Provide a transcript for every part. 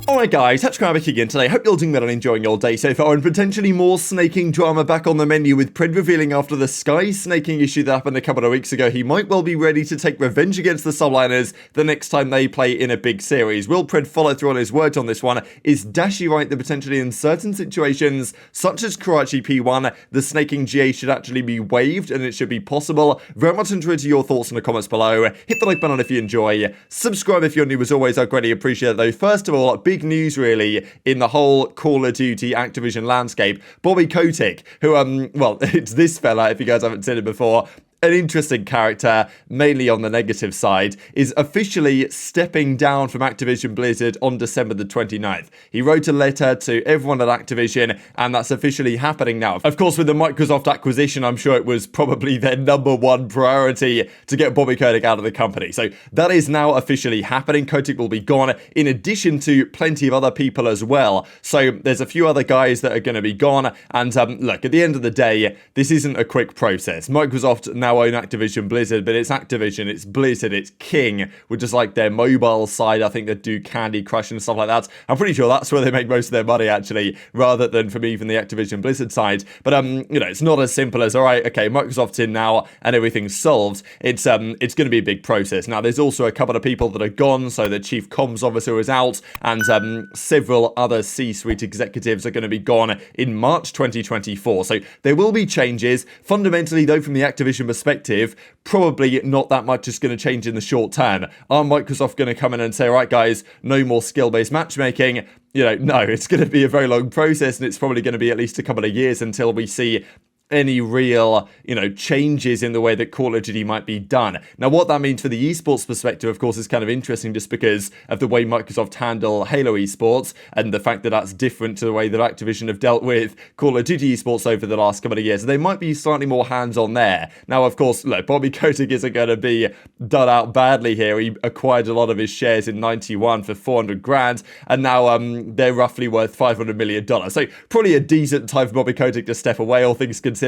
Alright guys, TacticalRab again today. Hope you're doing well and enjoying your day so far, and potentially more snaking drama back on the menu, with Pred revealing after the Skyz snaking issue that happened a couple of weeks ago he might well be ready to take revenge against the Subliners the next time they play in a big series. Will Pred follow through on his words on this one? Is Dashy right that potentially in certain situations, such as Karachi P1, the snaking GA should actually be waived and it should be possible? Very much into your thoughts in the comments below. Hit the like button if you enjoy. Subscribe if you're new as always, I'd greatly appreciate it though. First of all, big news really in the whole Call of Duty Activision landscape. OpTic, who well, it's this fella if you guys haven't seen it before. An interesting character, mainly on the negative side, is officially stepping down from Activision Blizzard on December the 29th. He wrote a letter to everyone at Activision, and that's officially happening now. Of course, with the Microsoft acquisition, I'm sure it was probably their #1 priority to get Bobby Kotick out of the company. So that is now officially happening. Kotick will be gone, in addition to plenty of other people as well. So there's a few other guys that are going to be gone, and look, at the end of the day, this isn't a quick process. Microsoft now own Activision Blizzard, but it's Activision, it's Blizzard, it's King, with just like their mobile side. I think they do Candy Crush and stuff like that. I'm pretty sure that's where they make most of their money actually, rather than from even the Activision Blizzard side. But you know, it's not as simple as, all right, okay, Microsoft's in now and everything's solved. It's going to be a big process. Now there's also a couple of people that are gone, so the chief comms officer is out, and several other C-suite executives are going to be gone in March 2024. So there will be changes. Fundamentally though, from the Activision perspective, probably not that much is going to change in the short term. Are Microsoft going to come in and say, all right guys, no more skill-based matchmaking? You know, no, it's going to be a very long process, and it's probably going to be at least a couple of years until we see any real, you know, changes in the way that Call of Duty might be done. Now, what that means for the esports perspective, of course, is kind of interesting just because of the way Microsoft handle Halo esports and the fact that that's different to the way that Activision have dealt with Call of Duty esports over the last couple of years. They might be slightly more hands-on there. Now, of course, look, Bobby Kotick isn't going to be done out badly here. He acquired a lot of his shares in 91 for 400 grand, and now they're roughly worth $500 million. So probably a decent time for Bobby Kotick to step away, all things considered.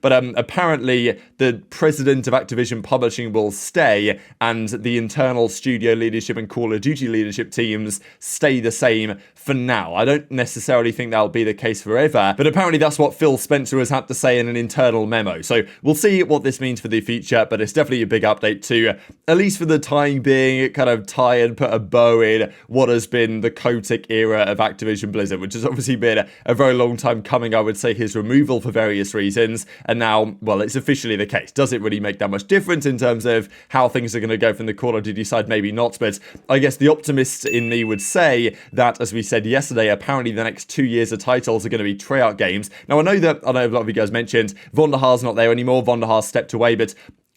But apparently the president of Activision Publishing will stay, and the internal studio leadership and Call of Duty leadership teams stay the same for now. I don't necessarily think that'll be the case forever, but apparently that's what Phil Spencer has had to say in an internal memo. So we'll see what this means for the future, but it's definitely a big update to, at least for the time being, kind of tie and put a bow in what has been the Kotick era of Activision Blizzard, which has obviously been a very long time coming. I would say his removal for various reasons. And now, well, it's officially the case. Does it really make that much difference in terms of how things are going to go from the Call of Duty side? Maybe not, but I guess the optimist in me would say that, as we said yesterday, apparently the next 2 years of titles are going to be tryout games. Now, I know a lot of you guys mentioned Vonderhaar's not there anymore. Vonderhaar stepped away, but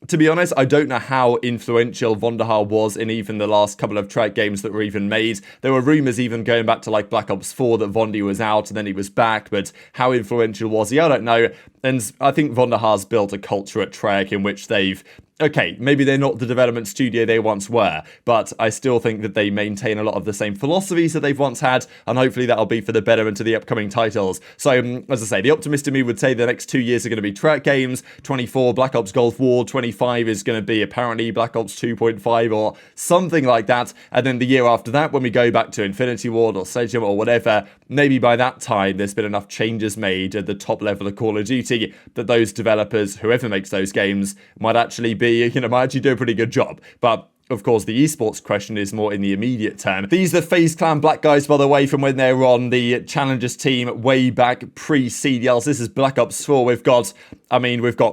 to be honest, I don't know how influential Vonderhaar was in even the last couple of track games that were even made. There were rumours even going back to like Black Ops 4 that Vondi was out and then he was back, but how influential was he? I don't know. And I think Vonderhaar's built a culture at Treyarch in which they've, okay, maybe they're not the development studio they once were, but I still think that they maintain a lot of the same philosophies that they've once had, and hopefully that'll be for the betterment of the upcoming titles. So, as I say, the optimist in me would say the next 2 years are going to be track games. 24, Black Ops Gulf War. 25 is going to be apparently Black Ops 2.5 or something like that. And then the year after that, when we go back to Infinity Ward or Cellium or whatever, maybe by that time there's been enough changes made at the top level of Call of Duty that those developers, whoever makes those games, might actually might actually do a pretty good job. But of course, the esports question is more in the immediate term. These are the FaZe Clan Black guys, by the way, from when they were on the Challengers team way back pre-CDLs. This is Black Ops 4. We've got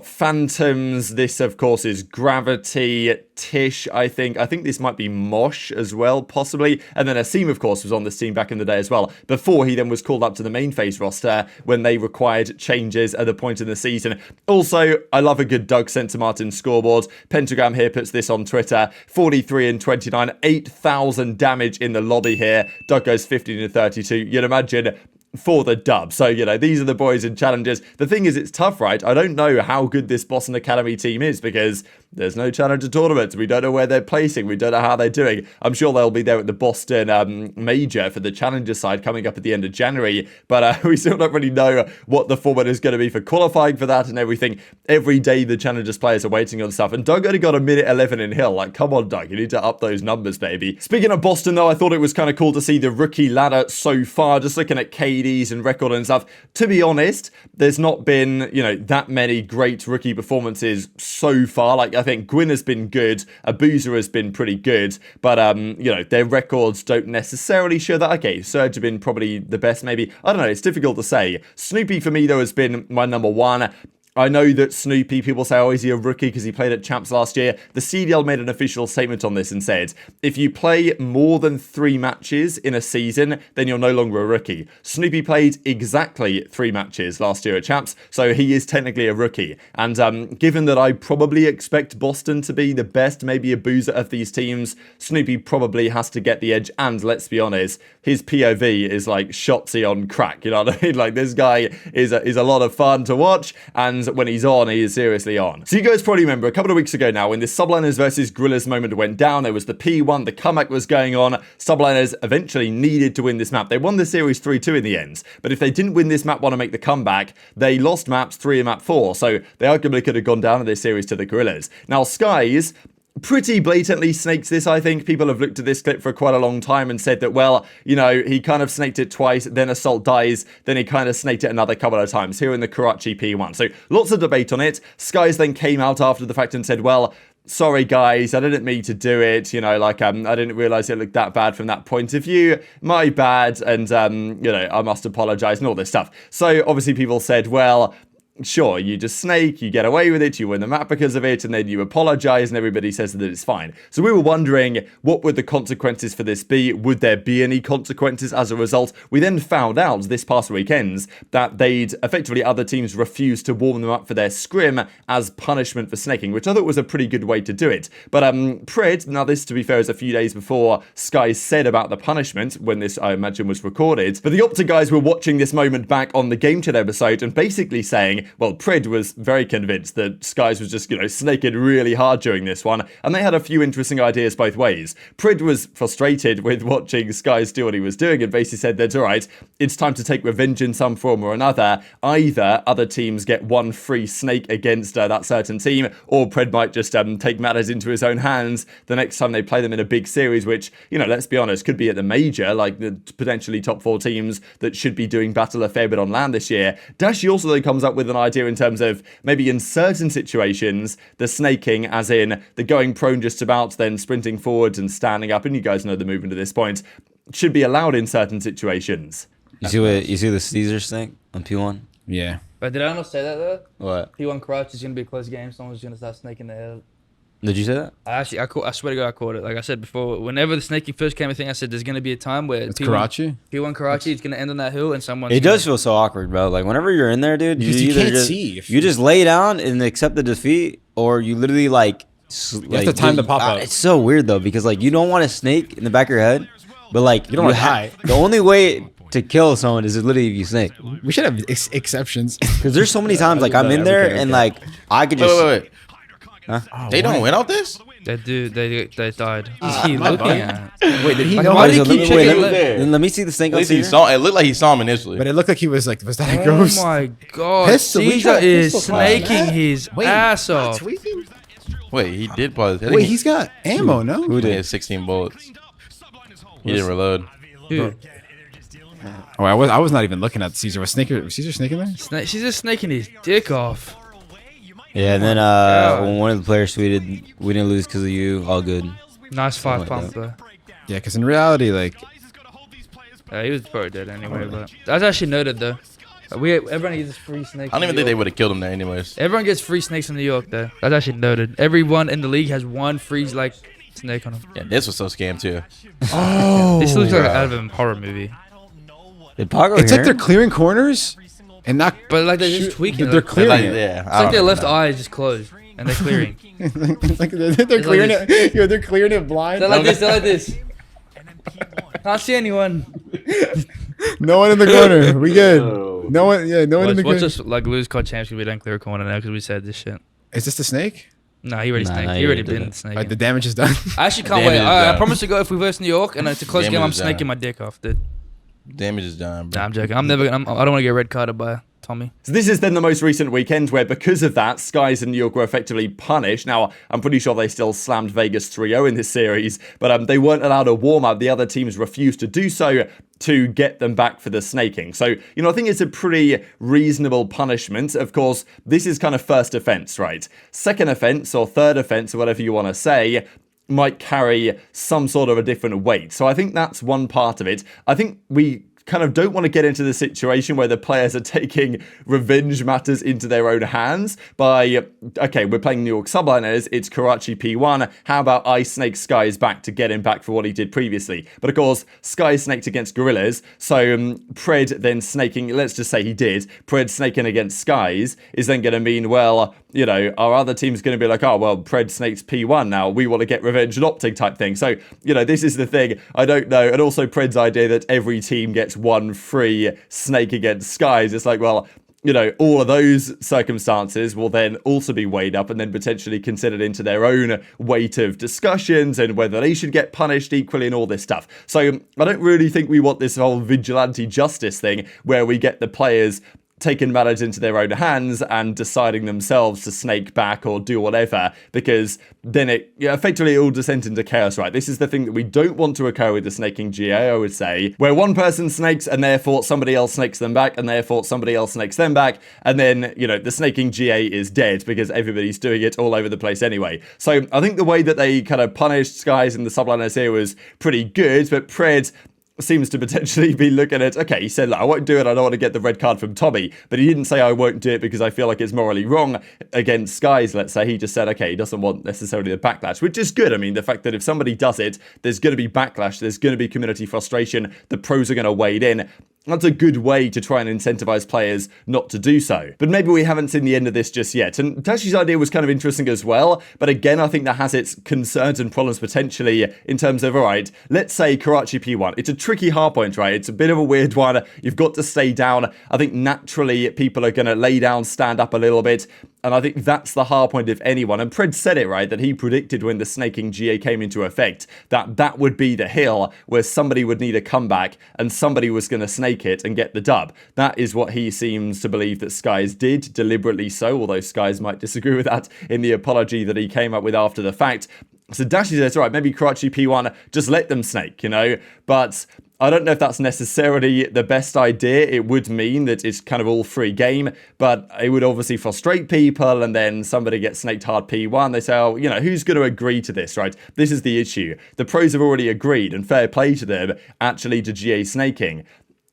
Phantoms. This, of course, is Gravity. Tish, I think this might be Mosh as well, possibly. And then Asim, of course, was on this team back in the day as well, before he then was called up to the main FaZe roster when they required changes at the point in the season. Also, I love a good Doug Centermartin scoreboard. Pentagram here puts this on Twitter. 43 and 29, 8,000 damage in the lobby here. Doug goes 15 and 32. You'd imagine for the dub. So, these are the boys in Challengers. The thing is, it's tough, right? I don't know how good this Boston Academy team is because there's no challenger tournaments. We don't know where they're placing. We don't know how they're doing. I'm sure they'll be there at the Boston major for the challenger side coming up at the end of January. But we still don't really know what the format is going to be for qualifying for that and everything. Every day the challengers players are waiting on stuff. And Doug only got a minute 11 in Hill. Like, come on, Doug. You need to up those numbers, baby. Speaking of Boston, though, I thought it was kind of cool to see the rookie ladder so far. Just looking at KDs and record and stuff. To be honest, there's not been, you know, that many great rookie performances so far. Like, I think Gwyn has been good. aBeZy has been pretty good. But, you know, their records don't necessarily show that. Okay, Surge have been probably the best, maybe. I don't know. It's difficult to say. Snoopy, for me, though, has been my number one. I know that Snoopy, people say, oh, is he a rookie because he played at Champs last year? The CDL made an official statement on this and said, if you play more than 3 matches in a season, then you're no longer a rookie. Snoopy played exactly 3 matches last year at Champs, so he is technically a rookie. And given that I probably expect Boston to be the best, maybe aBeZy of these teams, Snoopy probably has to get the edge. And let's be honest, his POV is like Shotzzy on crack. You know what I mean? Like, this guy is a lot of fun to watch, and when he's on, he is seriously on. So you guys probably remember a couple of weeks ago now when this Subliners versus Gorillas moment went down, there was the P1, the comeback was going on. Subliners eventually needed to win this map. They won the series 3-2 in the end, but if they didn't win this map 1 and make the comeback, they lost maps 3 and map 4, so they arguably could have gone down in this series to the Gorillas. Now, Skyz pretty blatantly snakes this, I think. People have looked at this clip for quite a long time and said that, well, you know, he kind of snaked it twice, then Assault dies, then he kind of snaked it another couple of times here in the Karachi P1. So lots of debate on it. Skyz then came out after the fact and said, well, sorry guys, I didn't mean to do it, you know, like, I didn't realize it looked that bad from that point of view, my bad, and, you know, I must apologize and all this stuff. So obviously people said, well, sure, you just snake, you get away with it, you win the map because of it, and then you apologize, and everybody says that it's fine. So we were wondering, what would the consequences for this be? Would there be any consequences as a result? We then found out this past weekend that they'd effectively, other teams refused to warm them up for their scrim as punishment for snaking, which I thought was a pretty good way to do it. But Pred, now this, to be fair, is a few days before Skyz said about the punishment, when this, I imagine, was recorded. But the OpTic guys were watching this moment back on the Game Chat episode and basically saying, well, Pred was very convinced that Skyz was just, you know, snaking really hard during this one, and they had a few interesting ideas both ways. Pred was frustrated with watching Skyz do what he was doing and basically said that, all right, it's time to take revenge in some form or another. Either other teams get 1 free snake against that certain team, or Pred might just take matters into his own hands the next time they play them in a big series, which, you know, let's be honest, could be at the major, like the potentially top 4 teams that should be doing battle a fair bit on land this year. Dashy also though comes up with an idea in terms of maybe in certain situations, the snaking, as in the going prone just about, then sprinting forwards and standing up, and you guys know the movement at this point, should be allowed in certain situations. You see the Caesar snake on P1? Yeah. But did I not say that though? What? P1 Karachi is going to be a close game. Someone's going to start snaking the air. Did you say that? I swear to God, I caught it. Like I said before, whenever the snaking first came, I think I said there's going to be a time where It's Karachi? P1 Karachi is going to end on that hill and someone. It does feel so awkward, bro. Like, whenever you're in there, dude, you can't just, see. You just lay down and accept the defeat, or you literally, like... You have to time the pop-up. It's so weird, though, because, like, you don't want a snake in the back of your head, but, like... You don't want to die. The only way to kill someone is literally if you snake. We should have exceptions. Because there's so many times, like, I'm in there, and, like, I could just... Wait. Huh? Oh, they don't win out this? They died. Who's he looking at? Wait, did he Like, know? why Wait, did he keep checking then let me see the snake At on least he Caesar. saw. It looked like he saw him initially. But it looked like he was like, was that a Oh ghost? my God. Pistol, we Caesar got is pistol class, snaking his ass off. Tweaking? Wait, he did pause. Wait, he's got ammo, no? Who He did? had 16 bullets. He didn't reload. Dude, Oh, I was not even looking at Caesar. Was Caesar snaking there? she's just snaking his dick off. Yeah, and then when one of the players tweeted, "We didn't lose because of you. All good." Nice 5 like pump though. Yeah, because in reality, like, He was probably dead anyway, but that's actually noted though. Everyone gets free snakes. I don't even think they would have killed him there anyways. Everyone gets free snakes in New York though. That's actually noted. Everyone in the league has 1 free like snake on them. Yeah, this was so scam too. oh, This looks like out of a horror movie. Did Pago it's hear like they're him? clearing corners and not. But like they're just tweaking. They're Like, clearing Like, it. yeah, it's like their left eye is just closed and they're clearing. like they're clearing it. Yo, they're clearing it blind. They're like this. They're like this. Can't see anyone. No one in the corner. We good. No one. Yeah, no one in the Watch corner. us like lose COD champs because we don't clear a corner now because we said this shit. Is this the snake? Nah, he already Nah, snaked. nah, He he already already did been it. snaking. Like the damage is done. I actually can't Damage wait. is I done. promise to go if we verse New York and it's a close Damage game. I'm is done. snaking my dick off, dude. Damage is done, bro. Nah, I'm joking. I'm never. I don't want to get red carded by Tommy. So this is then the most recent weekend where, because of that, Skyz and New York were effectively punished. Now, I'm pretty sure they still slammed Vegas 3-0 in this series, but they weren't allowed a warm-up. The other teams refused to do so to get them back for the snaking. So, you know, I think it's a pretty reasonable punishment. Of course, this is kind of first offense, right? Second offense or third offense or whatever you want to say might carry some sort of a different weight. So I think that's one part of it. I think we kind of don't want to get into the situation where the players are taking revenge matters into their own hands by, okay, we're playing New York Subliners, it's Karachi P1, how about I snake Skyz back to get him back for what he did previously? But of course, Skyz snaked against Gorillas, so Pred then snaking, let's just say he did, Pred snaking against Skyz is then going to mean, well, you know, our other team's going to be like, oh, well, Pred snakes P1 now, we want to get revenge and OpTic type thing. So, you know, this is the thing, I don't know, and also Pred's idea that every team gets one free snake against Skyz, it's like, well, you know, all of those circumstances will then also be weighed up and then potentially considered into their own weight of discussions and whether they should get punished equally and all this stuff. So I don't really think we want this whole vigilante justice thing where we get the players taking matters into their own hands and deciding themselves to snake back or do whatever, because then it effectively all descends into chaos, right? This is the thing that we don't want to occur with the snaking GA, I would say, where one person snakes and therefore somebody else snakes them back and therefore somebody else snakes them back, and then, you know, the snaking GA is dead because everybody's doing it all over the place anyway. So I think the way that they kind of punished Skyz in the Subliners here was pretty good, but Pred seems to potentially be looking at, okay, he said, look, I won't do it, I don't want to get the red card from Tommy, but he didn't say I won't do it because I feel like it's morally wrong against Skyz, let's say. He just said, okay, he doesn't want necessarily the backlash, which is good. I mean, the fact that if somebody does it, there's going to be backlash, there's going to be community frustration, the pros are going to wade in. That's a good way to try and incentivize players not to do so. But maybe we haven't seen the end of this just yet. And Dashy's idea was kind of interesting as well. But again, I think that has its concerns and problems potentially in terms of, all right, let's say Karachi P1. It's a tricky hardpoint, right? It's a bit of a weird one. You've got to stay down. I think naturally people are going to lay down, stand up a little bit. And I think that's the hard point of anyone. And Pred said it, right, that he predicted when the snaking GA came into effect that that would be the hill where somebody would need a comeback and somebody was going to snake it and get the dub. That is what he seems to believe that Skyz did, deliberately so, although Skyz might disagree with that in the apology that he came up with after the fact. So Dashy says, all right, maybe Karachi P1, just let them snake, you know, but I don't know if that's necessarily the best idea. It would mean that it's kind of all free game, but it would obviously frustrate people, and then somebody gets snaked hard P1. They say, oh, you know, who's going to agree to this, right? This is the issue. The pros have already agreed, and fair play to them, actually, to GA snaking.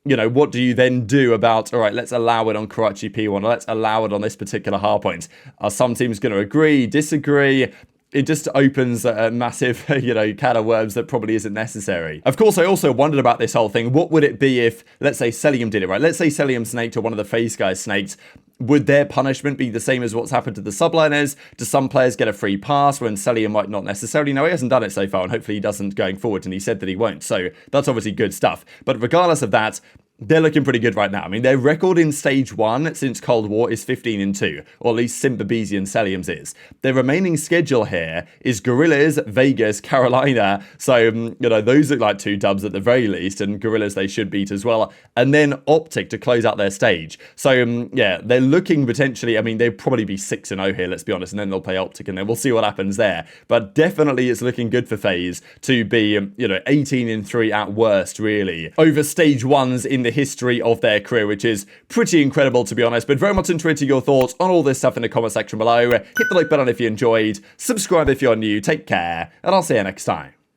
You know, what do you then do about, all right, let's allow it on Karachi P1, or let's allow it on this particular hardpoint? Are some teams going to agree, disagree? It just opens a massive, you know, can of worms that probably isn't necessary. Of course, I also wondered about this whole thing. What would it be if, let's say, Cellium did it, right? Let's say Cellium snaked or one of the FaZe guys snaked. Would their punishment be the same as what's happened to the Subliners? Do some players get a free pass when Cellium might not necessarily? No, he hasn't done it so far, and hopefully he doesn't going forward, and he said that he won't. So that's obviously good stuff. But regardless of that, they're looking pretty good right now. I mean, their record in Stage 1 since Cold War is 15-2, or at least Simp, aBeZy, and Cellium's is. Their remaining schedule here is Gorillas, Vegas, Carolina. So, you know, those look like 2 dubs at the very least, and Gorillas they should beat as well. And then OpTic to close out their stage. So, yeah, they're looking potentially, I mean, they'd probably be 6-0 here, let's be honest, and then they'll play OpTic, and then we'll see what happens there. But definitely it's looking good for FaZe to be, you know, 18-3 at worst, really, over Stage 1s in the history of their career, which is pretty incredible, to be honest. But very much interested in your thoughts on all this stuff in the comment section below. Hit the like button if you enjoyed, subscribe if you're new, take care, and I'll see you next time.